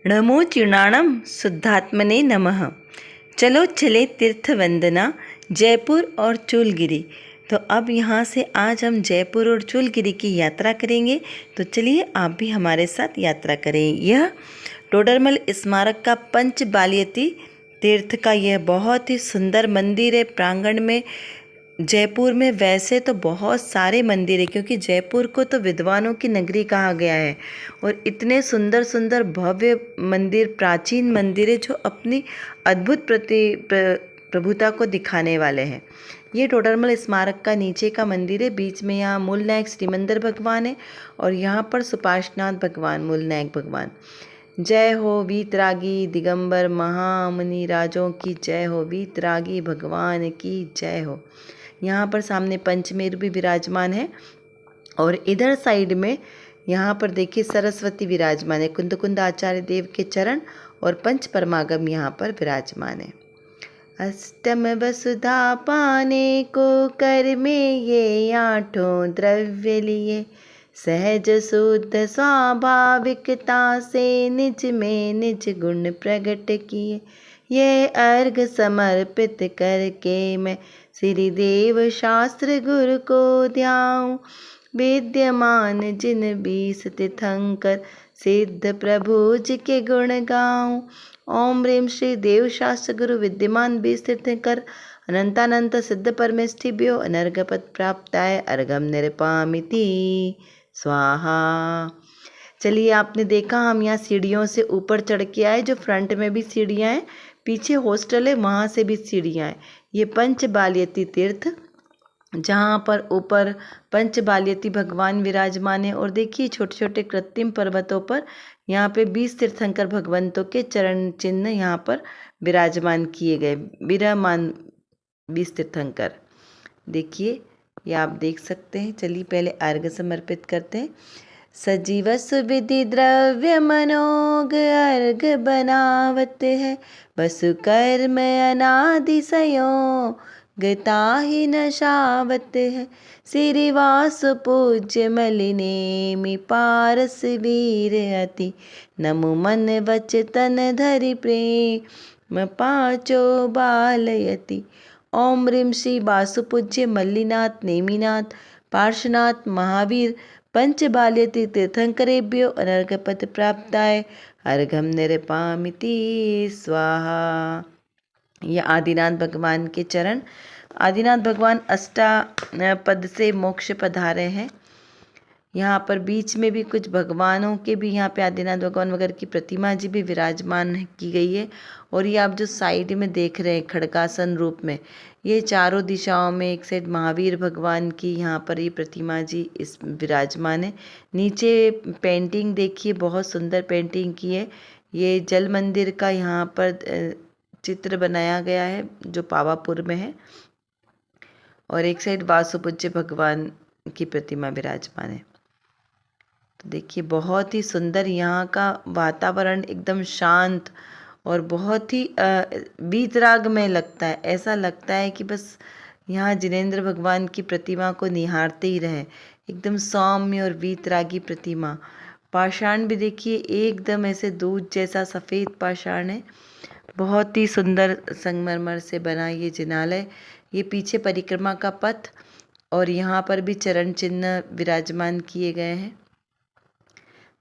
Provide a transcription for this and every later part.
नमो चूर्णाणम शुद्धात्मने नमः। चलो चले तीर्थ वंदना जयपुर और चूलगिरी। तो अब यहाँ से आज हम जयपुर और चूलगिरी की यात्रा करेंगे। तो चलिए आप भी हमारे साथ यात्रा करें। यह टोडरमल स्मारक का पंचबालियती तीर्थ का यह बहुत ही सुंदर मंदिर है। प्रांगण में जयपुर में वैसे तो बहुत सारे मंदिर है, क्योंकि जयपुर को तो विद्वानों की नगरी कहा गया है और इतने सुंदर सुंदर भव्य मंदिर, प्राचीन मंदिर है जो अपनी अद्भुत प्रभुता को दिखाने वाले हैं। ये टोडरमल स्मारक का नीचे का मंदिर है। बीच में यहाँ मूलनायक श्रीमंदर भगवान है और यहाँ पर सुपार्श्वनाथ भगवान, मूलनायक भगवान। जय हो वीतरागी दिगंबर महामुनि राजों की जय हो, वीतरागी भगवान की जय हो। यहाँ पर सामने पंचमेरु भी विराजमान है और इधर साइड में यहाँ पर देखिए सरस्वती विराजमान है। कुंद कुंद आचार्य देव के चरण और पंच परमागम यहाँ पर विराजमान है। अष्टम वसुधा पाने को कर में ये आठों द्रव्य लिए, सहज शुद्ध स्वाभाविकता से निज में निज गुण प्रकट किए। ये अर्घ समर्पित करके मैं श्री देव शास्त्र गुरु को ध्याऊं, विद्यमान जिन 20 तीर्थंकर सिद्ध प्रभु जी के गुण गाऊं। ओम ह्रीं श्री देव शास्त्र गुरु विद्यमान 20 तीर्थंकर अनंतानंत सिद्ध परमेष्ठिभ्यो अनर्घपद प्राप्ताय अर्घम निरपामिति स्वाहा। चलिए, आपने देखा हम यहाँ सीढ़ियों से ऊपर चढ़ के आए। जो फ्रंट में भी सीढ़ियाँ हैं, पीछे हॉस्टल है, वहाँ से भी सीढ़ियाँ हैं। ये पंचबालियती तीर्थ, जहाँ पर ऊपर पंचबालियती भगवान विराजमान है और देखिए छोटे छोटे कृत्रिम पर्वतों पर यहाँ पे 20 तीर्थंकर भगवंतों के चरण चिन्ह यहाँ पर विराजमान किए गए। विराजमान 20 तीर्थंकर, देखिए ये आप देख सकते हैं। चलिए पहले अर्घ समर्पित करते हैं। सजीव सुविधि द्रव्य मनोग अर्घ बनावत है, वसु कर्म अनादि संयोगता ही नशावत है। श्रीवास पूज्य मलिनेमि पारस वीर अति, नमो मन वच तन धरि प्रेम पाचो बालयति। ओम ह्रीं श्री वासुपूज्य मल्लिनाथ नेमिनाथ पार्श्वनाथ महावीर पंचबालियती तीर्थंकरेभ्यो अनर्घपद प्राप्ताय अर्घम निरपामिति स्वाहा। यह आदिनाथ भगवान के चरण। आदिनाथ भगवान अष्टापद से मोक्ष पधारे हैं। यहाँ पर बीच में भी कुछ भगवानों के भी यहाँ पे आदिनाथ भगवान वगैरह की प्रतिमा जी भी विराजमान की गई है। और ये आप जो साइड में देख रहे हैं खड़गासन रूप में, ये चारों दिशाओं में एक साइड महावीर भगवान की यहाँ पर ये प्रतिमा जी इस विराजमान है। नीचे पेंटिंग देखिए, बहुत सुंदर पेंटिंग की है। ये जल मंदिर का यहाँ पर चित्र बनाया गया है जो पावापुर में है। और एक साइड वासुपूज्य भगवान की प्रतिमा विराजमान है। तो देखिए बहुत ही सुंदर यहाँ का वातावरण, एकदम शांत और बहुत ही वीतराग में लगता है। ऐसा लगता है कि बस यहाँ जिनेंद्र भगवान की प्रतिमा को निहारते ही रहे। एकदम सौम्य और वीतरागी प्रतिमा। पाषाण भी देखिए एकदम ऐसे दूध जैसा सफ़ेद पाषाण है। बहुत ही सुंदर संगमरमर से बना ये जिनालय। ये पीछे परिक्रमा का पथ और यहाँ पर भी चरण चिन्ह विराजमान किए गए हैं।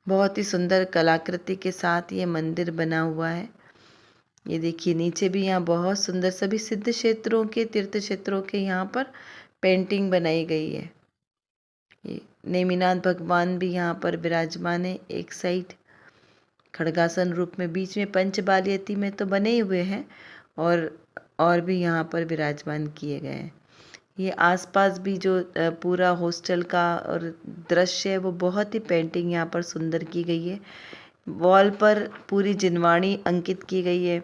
बहुत ही सुंदर कलाकृति के साथ ये मंदिर बना हुआ है। ये देखिए नीचे भी यहाँ बहुत सुंदर सभी सिद्ध क्षेत्रों के, तीर्थ क्षेत्रों के यहाँ पर पेंटिंग बनाई गई है। ये नेमिनाथ भगवान भी यहाँ पर विराजमान है एक साइड खड़गासन रूप में। बीच में पंचबालियती में तो बने हुए हैं और भी यहाँ पर विराजमान किए गए हैं। ये आसपास भी जो पूरा हॉस्टल का और दृश्य है वो बहुत ही पेंटिंग यहाँ पर सुंदर की गई है। वॉल पर पूरी जिनवाणी अंकित की गई है।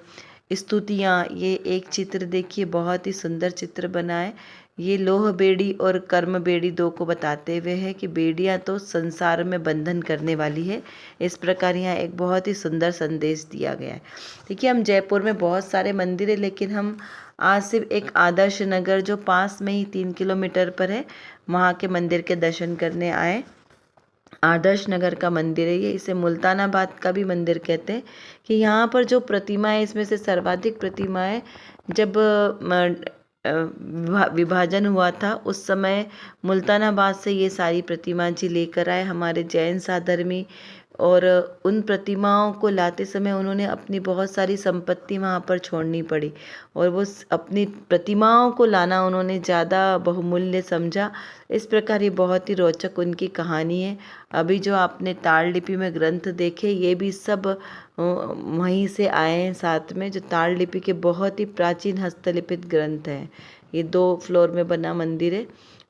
स्तुतियाँ, ये एक चित्र देखिए बहुत ही सुंदर चित्र बना है। ये लोह बेड़ी और कर्म बेड़ी दो को बताते हुए है कि बेड़ियाँ तो संसार में बंधन करने वाली है। इस प्रकार यहाँ एक बहुत ही सुंदर संदेश दिया गया है। देखिए हम जयपुर में बहुत सारे मंदिर है, लेकिन हम आज सिर्फ एक आदर्श नगर जो पास में ही 3 किलोमीटर पर है, वहाँ के मंदिर के दर्शन करने आए। आदर्श नगर का मंदिर है ये। इसे मुल्तानाबाद का भी मंदिर कहते हैं कि यहाँ पर जो प्रतिमा है इसमें से सर्वाधिक प्रतिमा है जब विभाजन हुआ था उस समय मुल्तानाबाद से ये सारी प्रतिमा जी लेकर आए हमारे जैन साधर्मी। और उन प्रतिमाओं को लाते समय उन्होंने अपनी बहुत सारी संपत्ति वहाँ पर छोड़नी पड़ी और वो अपनी प्रतिमाओं को लाना उन्होंने ज़्यादा बहुमूल्य समझा। इस प्रकार ये बहुत ही रोचक उनकी कहानी है। अभी जो आपने ताड़ लिपि में ग्रंथ देखे ये भी सब वहीं से आए हैं साथ में, जो ताड़ लिपि के बहुत ही प्राचीन हस्तलिखित ग्रंथ हैं। ये 2 फ्लोर में बना मंदिर है,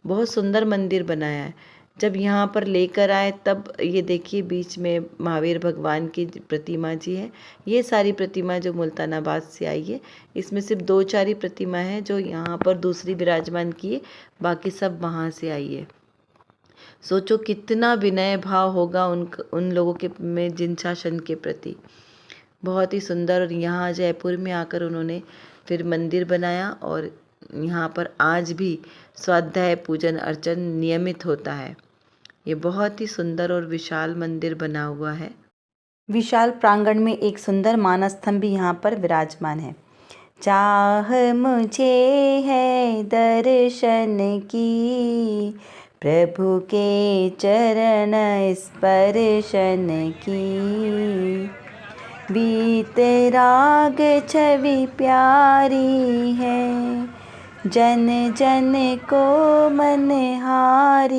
बहुत सुंदर मंदिर बनाया है। जब यहाँ पर लेकर आए तब ये देखिए बीच में महावीर भगवान की प्रतिमा जी है। ये सारी प्रतिमा जो मुल्तानाबाद से आई है, इसमें सिर्फ 2-4 ही प्रतिमा है जो यहाँ पर दूसरी विराजमान की है, बाकी सब वहाँ से आई है। सोचो कितना विनय भाव होगा उन लोगों के में जिन शासन के प्रति। बहुत ही सुंदर। और यहाँ जयपुर में आकर उन्होंने फिर मंदिर बनाया और यहाँ पर आज भी स्वाध्याय पूजन अर्चन नियमित होता है। ये बहुत ही सुंदर और विशाल मंदिर बना हुआ है। विशाल प्रांगण में एक सुंदर मानस स्तंभ भी यहाँ पर विराजमान है। चाह मुझे है दर्शन की, प्रभु के चरण स्पर्शन की, वीतराग छवि प्यारी है, जन जन को मनहारी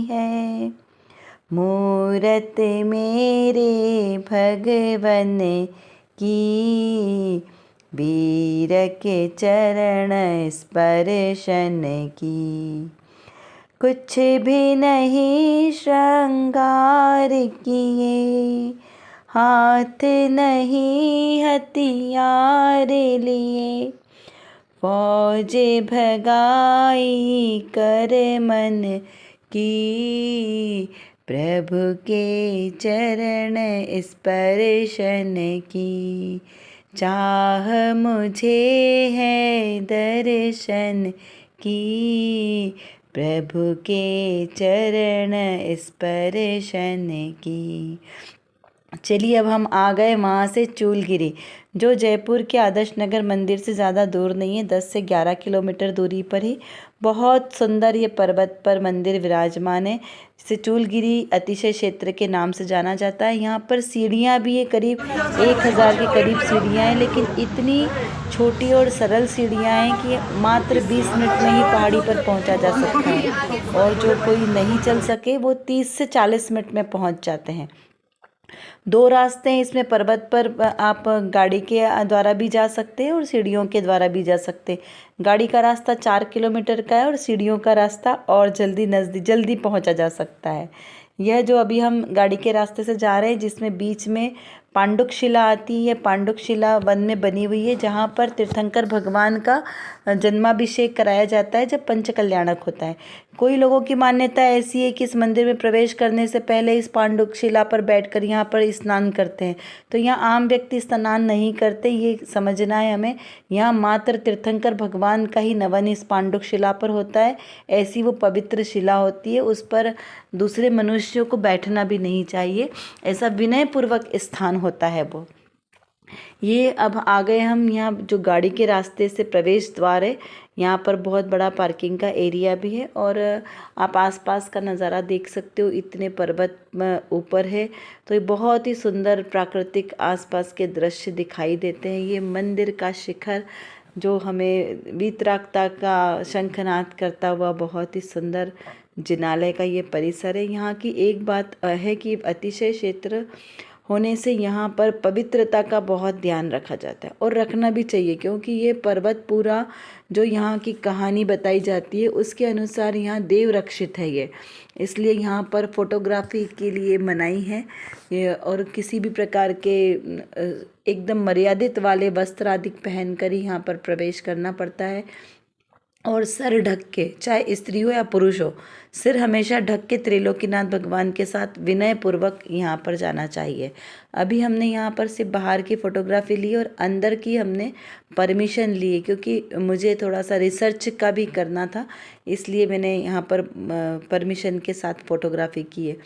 है, मूरत मेरे भगवन की, वीर के चरण स्पर्शन की, कुछ भी नहीं श्रृंगार किए, हाथ नहीं हथियार लिए, फौज भगाई कर मन की, प्रभु के चरण स्पर्शन की, चाह मुझे है दर्शन की, प्रभु के चरण स्पर्शन की। चलिए अब हम आ गए वहाँ से चूलगिरी, जो जयपुर के आदर्श नगर मंदिर से ज़्यादा दूर नहीं है, 10 से 11 किलोमीटर दूरी पर ही बहुत सुंदर ये पर्वत पर मंदिर विराजमान है। इसे चूलगिरी अतिशय क्षेत्र के नाम से जाना जाता है। यहाँ पर सीढ़ियाँ भी है, करीब 1000 के करीब सीढ़ियाँ हैं, लेकिन इतनी छोटी और सरल सीढ़ियाँ हैं कि मात्र 20 मिनट में ही पहाड़ी पर पहुँचा जा सकता है और जो कोई नहीं चल सके वो 30 से 40 मिनट में पहुँच जाते हैं। 2 रास्ते हैं इसमें, पर्वत पर आप गाड़ी के द्वारा भी जा सकते हैं और सीढ़ियों के द्वारा भी जा सकते हैं। गाड़ी का रास्ता 4 किलोमीटर का है और सीढ़ियों का रास्ता और जल्दी पहुंचा जा सकता है। यह जो अभी हम गाड़ी के रास्ते से जा रहे हैं जिसमें बीच में पांडुक शिला आती है, पांडुक शिला वन में बनी हुई है, जहाँ पर तीर्थंकर भगवान का जन्माभिषेक कराया जाता है जब पंचकल्याणक होता है। कोई लोगों की मान्यता ऐसी है कि इस मंदिर में प्रवेश करने से पहले इस पांडुक शिला पर बैठकर यहाँ पर स्नान करते हैं, तो यहाँ आम व्यक्ति स्नान नहीं करते, ये समझना है हमें। यहाँ मात्र तीर्थंकर भगवान का ही नमन इस पांडुक शिला पर होता है। ऐसी वो पवित्र शिला होती है, उस पर दूसरे मनुष्यों को बैठना भी नहीं चाहिए, ऐसा विनयपूर्वक स्थान होता है वो। ये अब आ गए हम यहाँ जो गाड़ी के रास्ते से प्रवेश द्वार है, यहाँ पर बहुत बड़ा पार्किंग का एरिया भी है और आप आसपास का नज़ारा देख सकते हो। इतने पर्वत ऊपर है तो ये बहुत ही सुंदर प्राकृतिक आसपास के दृश्य दिखाई देते हैं। ये मंदिर का शिखर जो हमें वीतरागता का शंखनाद करता हुआ बहुत ही सुंदर जिनालय का ये परिसर है। यहाँ की एक बात है कि अतिशय क्षेत्र होने से यहाँ पर पवित्रता का बहुत ध्यान रखा जाता है और रखना भी चाहिए, क्योंकि ये पर्वत पूरा जो यहाँ की कहानी बताई जाती है उसके अनुसार यहाँ देव रक्षित है ये, इसलिए यहाँ पर फोटोग्राफी के लिए मनाही है और किसी भी प्रकार के एकदम मर्यादित वाले वस्त्र आदि पहनकर ही यहाँ पर प्रवेश करना पड़ता है। और सर ढक के, चाहे स्त्री हो या पुरुष हो, सिर हमेशा ढक के त्रिलोकीनाथ भगवान के साथ विनय पूर्वक यहाँ पर जाना चाहिए। अभी हमने यहाँ पर सिर्फ बाहर की फ़ोटोग्राफी ली और अंदर की हमने परमिशन ली, क्योंकि मुझे थोड़ा सा रिसर्च का भी करना था, इसलिए मैंने यहाँ पर परमिशन के साथ फ़ोटोग्राफी की है।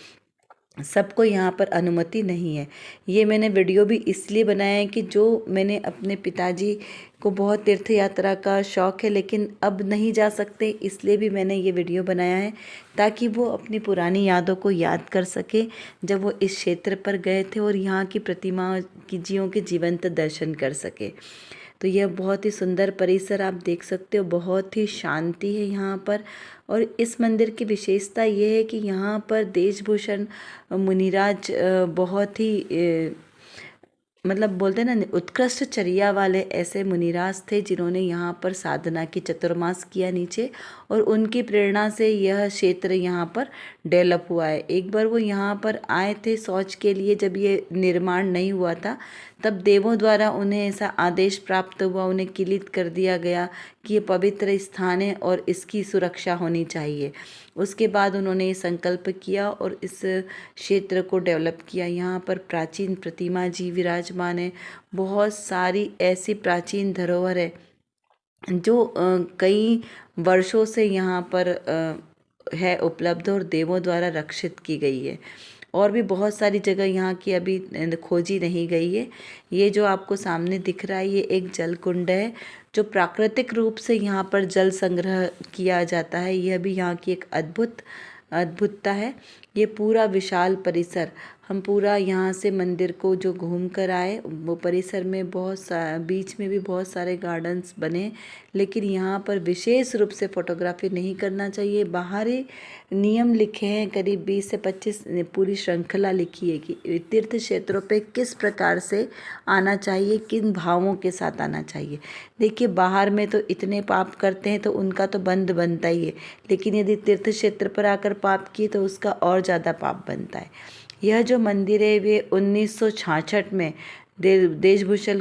सबको यहाँ पर अनुमति नहीं है। ये मैंने वीडियो भी इसलिए बनाया है कि जो मैंने अपने पिताजी को बहुत तीर्थ यात्रा का शौक़ है, लेकिन अब नहीं जा सकते, इसलिए भी मैंने ये वीडियो बनाया है ताकि वो अपनी पुरानी यादों को याद कर सके जब वो इस क्षेत्र पर गए थे और यहाँ की प्रतिमा की जियों के जीवंत दर्शन कर सके। तो यह बहुत ही सुंदर परिसर आप देख सकते हो, बहुत ही शांति है यहाँ पर। और इस मंदिर की विशेषता ये है कि यहाँ पर देशभूषण मुनिराज बहुत ही मतलब बोलते हैं ना, उत्कृष्ट चर्या वाले ऐसे मुनिराज थे जिन्होंने यहाँ पर साधना की, चतुर्मास किया नीचे, और उनकी प्रेरणा से यह क्षेत्र यहाँ पर डेवलप हुआ है। एक बार वो यहाँ पर आए थे शौच के लिए, जब ये निर्माण नहीं हुआ था, तब देवों द्वारा उन्हें ऐसा आदेश प्राप्त हुआ, उन्हें किलित कर दिया गया कि ये पवित्र स्थान है और इसकी सुरक्षा होनी चाहिए। उसके बाद उन्होंने ये संकल्प किया और इस क्षेत्र को डेवलप किया। यहाँ पर प्राचीन प्रतिमा जी विराजमान है, बहुत सारी ऐसी प्राचीन धरोहर है जो कई वर्षों से यहाँ पर है उपलब्ध और देवों द्वारा रक्षित की गई है। और भी बहुत सारी जगह यहाँ की अभी खोजी नहीं गई है। ये जो आपको सामने दिख रहा है, ये एक जल कुंड है जो प्राकृतिक रूप से यहाँ पर जल संग्रह किया जाता है। यह भी यहाँ की एक अद्भुतता है। ये पूरा विशाल परिसर, हम पूरा यहाँ से मंदिर को जो घूम कर आए, वो परिसर में बीच में भी बहुत सारे गार्डन्स बने, लेकिन यहाँ पर विशेष रूप से फोटोग्राफी नहीं करना चाहिए। बाहरी नियम लिखे हैं, करीब 20 से 25 पूरी श्रृंखला लिखी है कि तीर्थ क्षेत्रों पे किस प्रकार से आना चाहिए, किन भावों के साथ आना चाहिए। देखिए, बाहर में तो इतने पाप करते हैं तो उनका तो बंद बनता ही है, लेकिन यदि तीर्थ क्षेत्र पर आकर पाप किए तो उसका और ज़्यादा पाप बनता है। यह जो मंदिर है वे 1966 में देशभूषण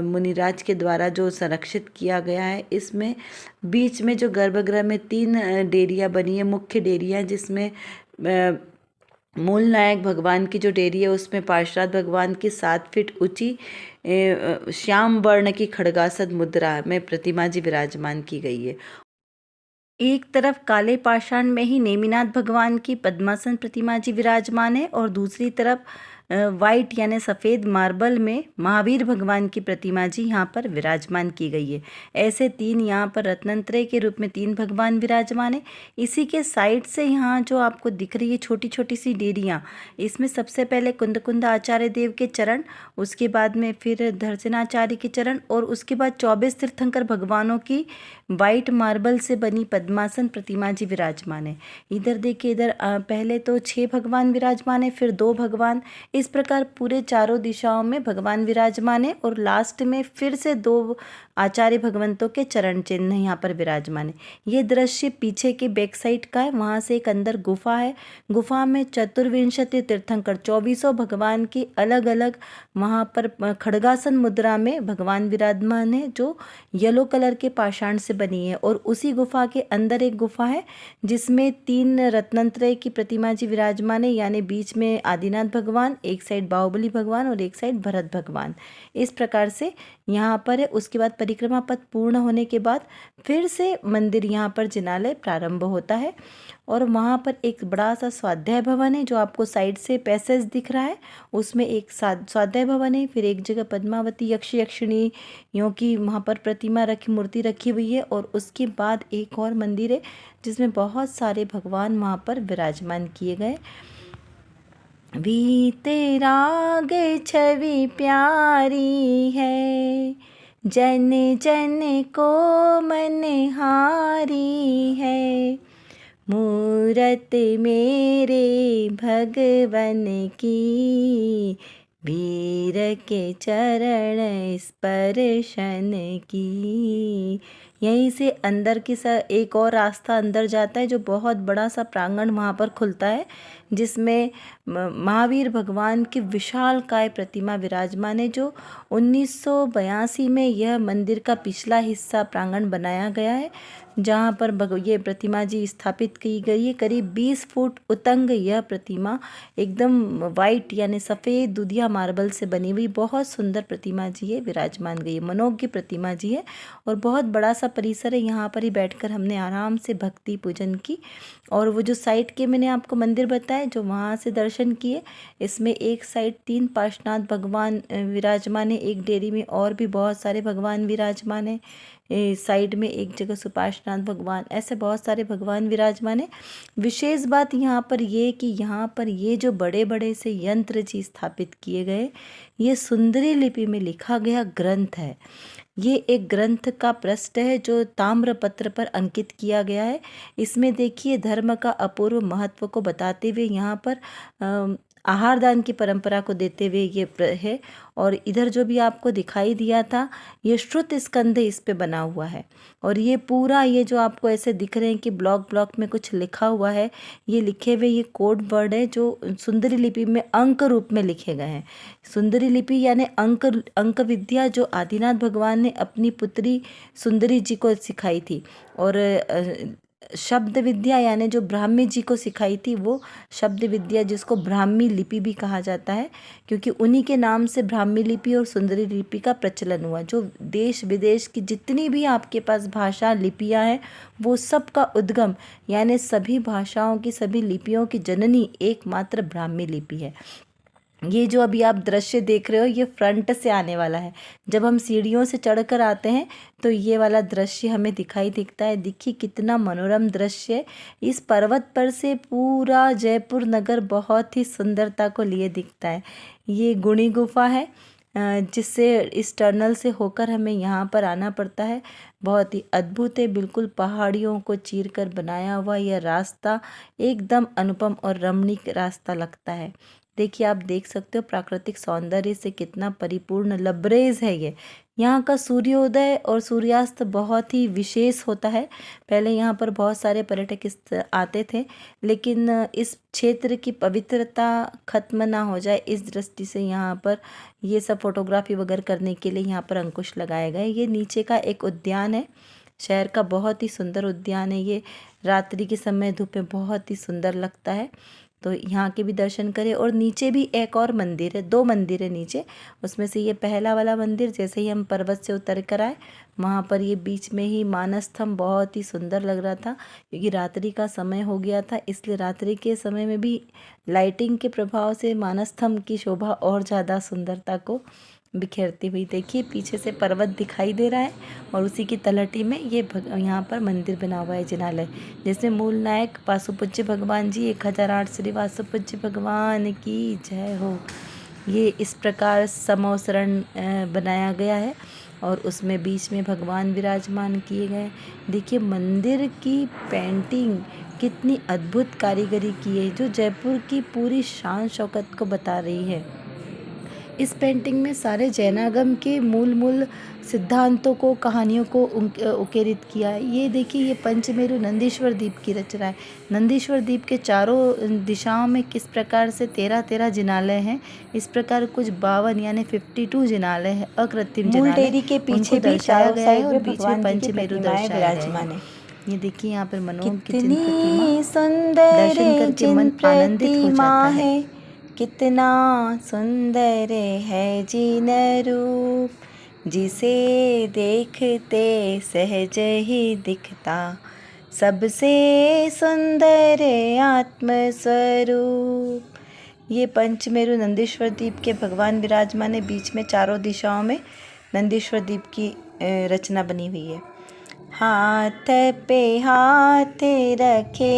मुनिराज के द्वारा जो संरक्षित किया गया है। इसमें बीच में जो गर्भगृह में 3 डेरियाँ बनी है, मुख्य डेरियाँ, जिसमें मूल नायक भगवान की जो डेरी है उसमें पार्श्वनाथ भगवान की 7 फीट ऊंची श्याम वर्ण की खड्गासन मुद्रा में प्रतिमा जी विराजमान की गई है। एक तरफ काले पाषाण में ही नेमिनाथ भगवान की पद्मासन प्रतिमा जी विराजमान है और दूसरी तरफ वाइट यानी सफ़ेद मार्बल में महावीर भगवान की प्रतिमा जी यहाँ पर विराजमान की गई है। ऐसे 3 यहाँ पर रत्नत्रय के रूप में 3 भगवान विराजमान है। इसी के साइड से यहाँ जो आपको दिख रही है छोटी छोटी सी डेरियाँ, इसमें सबसे पहले कुंद आचार्य देव के चरण, उसके बाद में फिर दर्शनाचार्य के चरण, और उसके बाद 24 तीर्थंकर भगवानों की वाइट मार्बल से बनी पद्मासन प्रतिमा जी विराजमान है। इधर देखिए, इधर पहले तो 6 भगवान विराजमान है, फिर 2 भगवान, इस प्रकार पूरे चारों दिशाओं में भगवान विराजमान है, और लास्ट में फिर से 2 आचार्य भगवंतों के चरण चिन्ह यहाँ पर विराजमान है। ये दृश्य पीछे के बैक साइड का है। वहाँ से एक अंदर गुफा है, गुफा में चतुर्विंशति तीर्थंकर 24 भगवान की अलग अलग वहाँ पर खड्गासन मुद्रा में भगवान विराजमान है, जो येलो कलर के पाषाण से बनी है। और उसी गुफा के अंदर एक गुफा है जिसमें 3 रत्नत्रय की प्रतिमा जी विराजमान है, यानी बीच में आदिनाथ भगवान, एक साइड बाहुबली भगवान और एक साइड भरत भगवान। इस प्रकार से यहाँ पर है। उसके बाद परिक्रमा पथ पूर्ण होने के बाद फिर से मंदिर यहाँ पर जिनालय प्रारंभ होता है, और वहाँ पर एक बड़ा सा स्वाध्याय भवन है जो आपको साइड से पैसेज दिख रहा है, उसमें एक स्वाध्याय भवन है। फिर एक जगह पद्मावती यक्षिणियों की वहाँ पर प्रतिमा मूर्ति रखी हुई है, और उसके बाद एक और मंदिर है जिसमें बहुत सारे भगवान वहाँ पर विराजमान किए गए। वीतराग छवि प्यारी है, जन जन को मनहारी है, मूरत मेरे भगवन की, वीर के चरण स्पर्शन की। यहीं से अंदर की एक और रास्ता अंदर जाता है, जो बहुत बड़ा सा प्रांगण वहाँ पर खुलता है, जिसमें महावीर भगवान की विशालकाय प्रतिमा विराजमान है, जो 1982 में यह मंदिर का पिछला हिस्सा प्रांगण बनाया गया है, जहाँ पर ये प्रतिमा जी स्थापित की गई है। करीब 20 फुट उतंग यह प्रतिमा एकदम वाइट यानी सफ़ेद दुधिया मार्बल से बनी हुई बहुत सुंदर प्रतिमा जी है, विराजमान गई है, मनोज्ञ प्रतिमा जी है, और बहुत बड़ा सा परिसर है, यहाँ पर ही बैठकर हमने आराम से भक्ति पूजन की। और वो जो साइड के मैंने आपको मंदिर बताए जो वहाँ से दर्शन किए, इसमें एक साइड 3 पार्श्वनाथ भगवान विराजमान है, एक डेरी में और भी बहुत सारे भगवान विराजमान है, साइड में एक जगह सुपार्श्वनाथ भगवान, ऐसे बहुत सारे भगवान विराजमान है। विशेष बात यहाँ पर ये कि यहाँ पर ये जो बड़े बड़े से यंत्र जी स्थापित किए गए, ये सुंदरी लिपि में लिखा गया ग्रंथ है। ये एक ग्रंथ का पृष्ठ है जो ताम्र पत्र पर अंकित किया गया है। इसमें देखिए धर्म का अपूर्व महत्व को बताते हुए यहाँ पर आहार दान की परंपरा को देते हुए ये है। और इधर जो भी आपको दिखाई दिया था, ये श्रुत स्कंध इस पे बना हुआ है। और ये पूरा ये जो आपको ऐसे दिख रहे हैं कि ब्लॉक ब्लॉक में कुछ लिखा हुआ है, ये लिखे हुए ये कोड वर्ड है जो सुंदरी लिपि में अंक रूप में लिखे गए हैं। सुंदरी लिपि यानी अंक विद्या जो आदिनाथ भगवान ने अपनी पुत्री सुंदरी जी को सिखाई थी। और शब्द विद्या यानी जो ब्राह्मी जी को सिखाई थी, वो शब्द विद्या जिसको ब्राह्मी लिपि भी कहा जाता है, क्योंकि उन्हीं के नाम से ब्राह्मी लिपि और सुंदरी लिपि का प्रचलन हुआ। जो देश विदेश की जितनी भी आपके पास भाषा लिपियां हैं, वो सब का उद्गम यानी सभी भाषाओं की सभी लिपियों की जननी एकमात्र ब्राह्मी लिपि है। ये जो अभी आप दृश्य देख रहे हो, ये फ्रंट से आने वाला है। जब हम सीढ़ियों से चढ़कर आते हैं तो ये वाला दृश्य हमें दिखाई दिखता है। देखिए कितना मनोरम दृश्य है। इस पर्वत पर से पूरा जयपुर नगर बहुत ही सुंदरता को लिए दिखता है। ये गुणी गुफा है जिससे इस टनल से होकर हमें यहाँ पर आना पड़ता है। बहुत ही अद्भुत है, बिल्कुल पहाड़ियों को चीरकर बनाया हुआ यह रास्ता एकदम अनुपम और रमणीक रास्ता लगता है। देखिए आप देख सकते हो प्राकृतिक सौंदर्य से कितना परिपूर्ण लबरेज है ये। यहाँ का सूर्योदय और सूर्यास्त बहुत ही विशेष होता है। पहले यहाँ पर बहुत सारे पर्यटक आते थे, लेकिन इस क्षेत्र की पवित्रता खत्म ना हो जाए इस दृष्टि से यहाँ पर ये सब फोटोग्राफी वगैरह करने के लिए यहाँ पर अंकुश लगाए गए। ये नीचे का एक उद्यान है, शहर का बहुत ही सुंदर उद्यान है। ये रात्रि के समय धूप में बहुत ही सुंदर लगता है, तो यहाँ के भी दर्शन करें। और नीचे भी एक और मंदिर है, 2 मंदिर है नीचे। उसमें से ये पहला वाला मंदिर, जैसे ही हम पर्वत से उतर कर आए वहाँ पर ये बीच में ही मानस स्तंभ बहुत ही सुंदर लग रहा था, क्योंकि रात्रि का समय हो गया था, इसलिए रात्रि के समय में भी लाइटिंग के प्रभाव से मानस स्तंभ की शोभा और ज़्यादा सुंदरता को बिखेरती हुई। देखिए पीछे से पर्वत दिखाई दे रहा है और उसी की तलहटी में ये यहाँ पर मंदिर बना हुआ है जिनालय, जिसमें मूल नायक वासुपूज्य भगवान जी 1008 श्री वासुपूज्य भगवान की जय हो। ये इस प्रकार समोसरण बनाया गया है और उसमें बीच में भगवान विराजमान किए गए। देखिए मंदिर की पेंटिंग कितनी अद्भुत कारीगरी की है, जो जयपुर की पूरी शान शौकत को बता रही है। इस पेंटिंग में सारे जैनागम के मूल सिद्धांतों को, कहानियों को उकेरित किया है। ये देखिए ये पंचमेरु नंदीश्वर द्वीप की रचना है। नंदीश्वर द्वीप के चारों दिशाओं में किस प्रकार से 13 जिनालय हैं, इस प्रकार कुछ 52 यानी 52 जिनालय है, अकृत्रिम जिनालय। मूल डेरी के पीछे दर्शाया गया है और बीच में पंचमेरु दर्शाया विराजमान है। ये देखिए यहाँ पर मनोहर कितनी सुंदर दर्शन करके मन आनंदित हो जाता है। कितना सुंदर है जिन रूप, जिसे देखते सहज ही दिखता, सबसे सुंदर आत्मस्वरूप। ये पंचमेरु नंदीश्वर द्वीप के भगवान विराजमान है। बीच में चारों दिशाओं में नंदीश्वर द्वीप की रचना बनी हुई है। हाथ पे हाथ रखे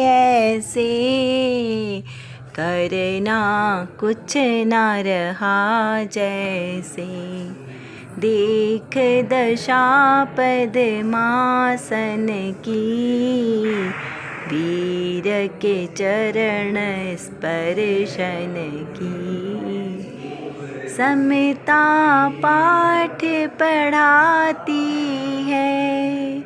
ऐसे, करना कुछ ना रहा जैसे, देख दशा पद्मासन की, वीर के चरण स्पर्शन की, समता पाठ पढ़ाती है,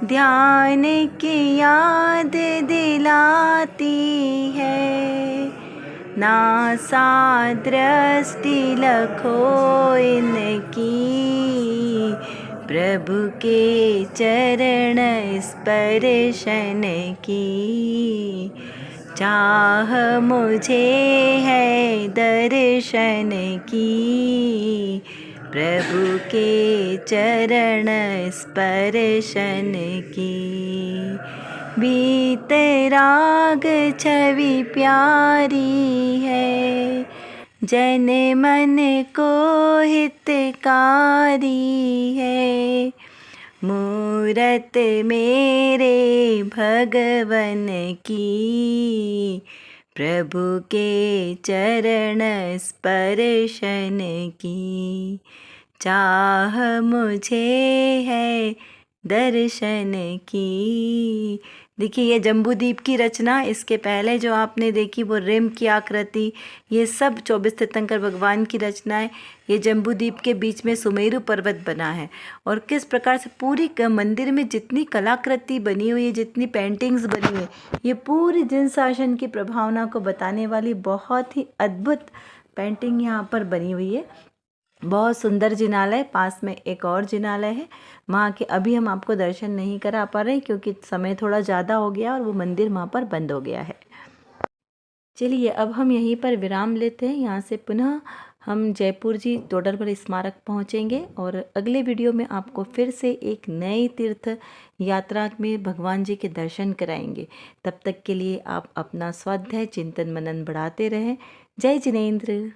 ध्यान की याद दिलाती है, नासा दृष्टि लखो इनकी, प्रभु के चरण स्पर्शन की, चाह मुझे है दर्शन की, प्रभु के चरण स्पर्शन की। बीतराग छवि प्यारी है, जन मन को हितकारी है। मूरत मेरे भगवन की, प्रभु के चरण स्पर्शन की। चाह मुझे है दर्शन की। देखिए ये जम्बूद्वीप की रचना, इसके पहले जो आपने देखी वो रिम की आकृति, ये सब 24 तीर्थंकर भगवान की रचना है। ये जम्बूद्वीप के बीच में सुमेरु पर्वत बना है और किस प्रकार से पूरी मंदिर में जितनी कलाकृति बनी हुई है, जितनी पेंटिंग्स बनी हुई है, ये पूरी जिन शासन की प्रभावना को बताने वाली बहुत ही अद्भुत पेंटिंग यहाँ पर बनी हुई है। बहुत सुंदर जिनालय, पास में एक और जिनालय है, वहाँ के अभी हम आपको दर्शन नहीं करा पा रहे क्योंकि समय थोड़ा ज़्यादा हो गया और वो मंदिर वहाँ पर बंद हो गया है। चलिए अब हम यहीं पर विराम लेते हैं। यहाँ से पुनः हम जयपुर जी टोडरमल स्मारक पहुँचेंगे और अगले वीडियो में आपको फिर से एक नई तीर्थ यात्रा में भगवान जी के दर्शन कराएंगे। तब तक के लिए आप अपना स्वाध्याय चिंतन मनन बढ़ाते रहें। जय जिनेंद्र।